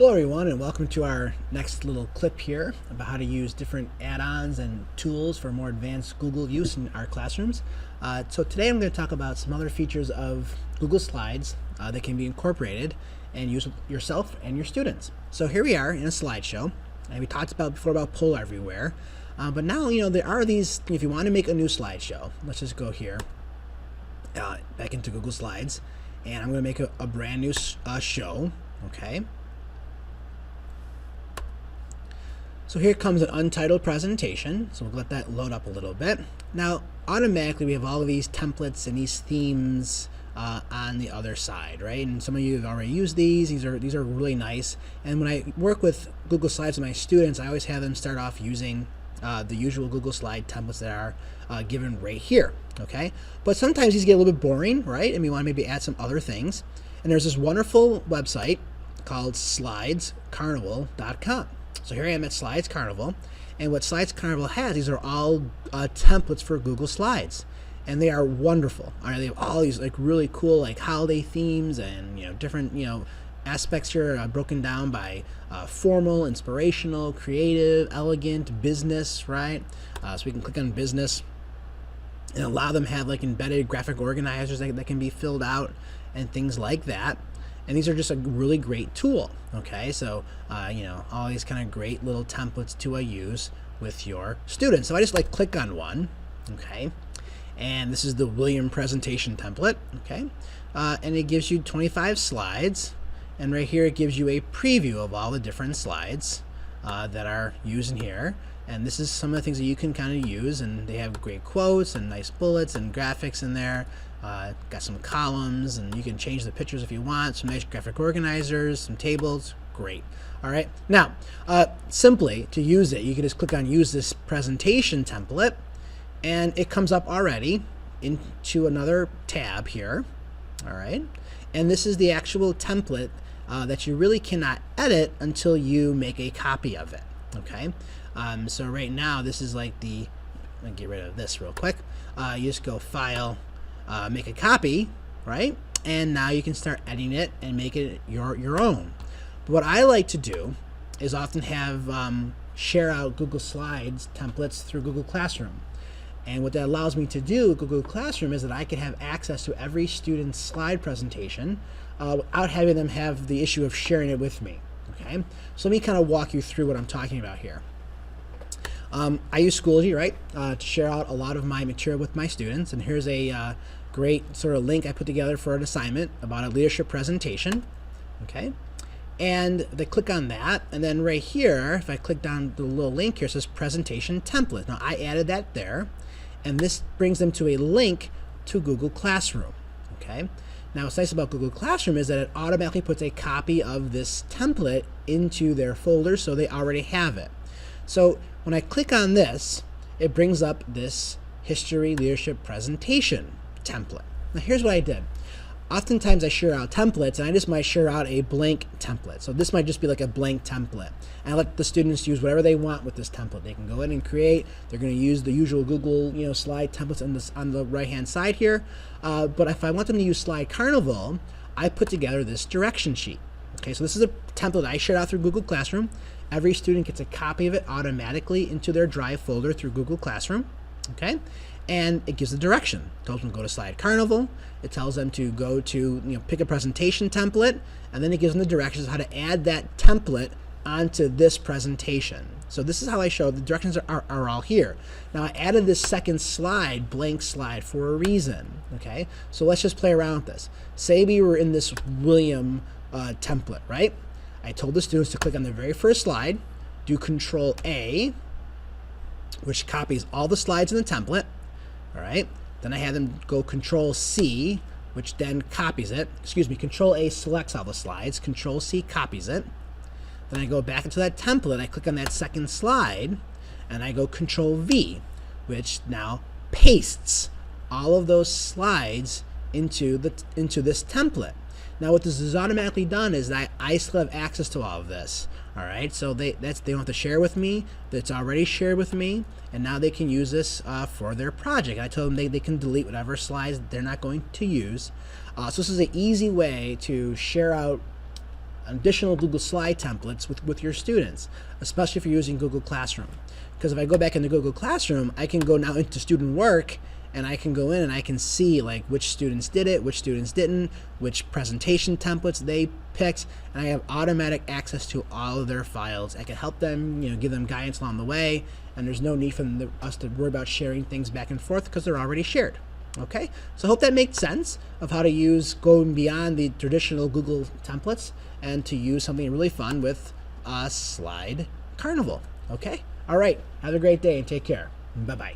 Hello everyone, and welcome to our next little clip here about how to use different add-ons and tools for more advanced Google use in our classrooms. So today I'm going to talk about some other features of Google Slides that can be incorporated and use yourself and your students. So here we are in a slideshow, and we talked about before about Poll Everywhere, but now there are these. If you want to make a new slideshow, let's just go here back into Google Slides, and I'm going to make a brand new show. Okay. So here comes an untitled presentation, so we'll let that load up a little bit. Now, automatically we have all of these templates and these themes on the other side, right? And some of you have already used these. These are really nice. And when I work with Google Slides with my students, I always have them start off using the usual Google Slide templates that are given right here, okay? But sometimes these get a little bit boring, right? And we want to maybe add some other things. And there's this wonderful website called slidescarnival.com. So here I am at Slides Carnival, and what Slides Carnival has, these are all templates for Google Slides, and they are wonderful. They have all these really cool holiday themes and different aspects here broken down by formal, inspirational, creative, elegant, business, right? So we can click on business, and a lot of them have embedded graphic organizers that can be filled out and things like that. And these are just a really great tool, okay? So, all these kind of great little templates to use with your students. So I just click on one, okay? And this is the William presentation template, okay? And it gives you 25 slides. And right here it gives you a preview of all the different slides that are used in here. And this is some of the things that you can kind of use, and they have great quotes and nice bullets and graphics in there. Got some columns, and you can change the pictures if you want. Some nice graphic organizers, some tables. Great. All right. Now, simply to use it, you can just click on Use This Presentation Template, and it comes up already into another tab here. All right. And this is the actual template that you really cannot edit until you make a copy of it. Okay. So right now, this is let me get rid of this real quick. You just go File, make a copy, right? And now you can start editing it and make it your own. But what I like to do is often have share out Google Slides templates through Google Classroom. And what that allows me to do with Google Classroom is that I can have access to every student's slide presentation without having them have the issue of sharing it with me. Okay, so let me kind of walk you through what I'm talking about here. I use Schoology, right, to share out a lot of my material with my students, and here's a great sort of link I put together for an assignment about a leadership presentation, okay? And they click on that, and then right here, if I click down the little link here, it says Presentation Template. Now, I added that there, and this brings them to a link to Google Classroom, okay? Now, what's nice about Google Classroom is that it automatically puts a copy of this template into their folder, so they already have it. So when I click on this, it brings up this History Leadership Presentation template. Now here's what I did. Oftentimes I share out templates, and I just might share out a blank template. So this might just be a blank template. And I let the students use whatever they want with this template. They can go in and create. They're going to use the usual Google slide templates on the right-hand side here. But if I want them to use Slide Carnival, I put together this direction sheet. Okay, so this is a template I shared out through Google Classroom. Every student gets a copy of it automatically into their Drive folder through Google Classroom, okay? And it gives the direction. It tells them to go to Slide Carnival. It tells them to go to, pick a presentation template, and then it gives them the directions how to add that template onto this presentation. So this is how I show the directions are all here. Now I added this second slide, blank slide, for a reason, okay? So let's just play around with this. Say we were in this William template, right? I told the students to click on the very first slide, do Control A, which copies all the slides in the template, all right? Then I had them go Control C, which then copies it. Excuse me, Control A selects all the slides, Control C copies it. Then I go back into that template, I click on that second slide, and I go Control V, which now pastes all of those slides into this template. Now what this is automatically done is that I still have access to all of this. All right, so they don't have to share with me. That's already shared with me, and now they can use this for their project. I told them they can delete whatever slides they're not going to use. So this is an easy way to share out additional Google Slide templates with your students, especially if you're using Google Classroom. Because if I go back into Google Classroom, I can go now into student work, and I can go in and I can see like which students did it, which students didn't, which presentation templates they picked, and I have automatic access to all of their files. I can help them, give them guidance along the way, and there's no need for us to worry about sharing things back and forth because they're already shared. Okay, so I hope that makes sense of how to use going beyond the traditional Google templates and to use something really fun with Slide Carnival. Okay, all right, have a great day and take care. Bye-bye.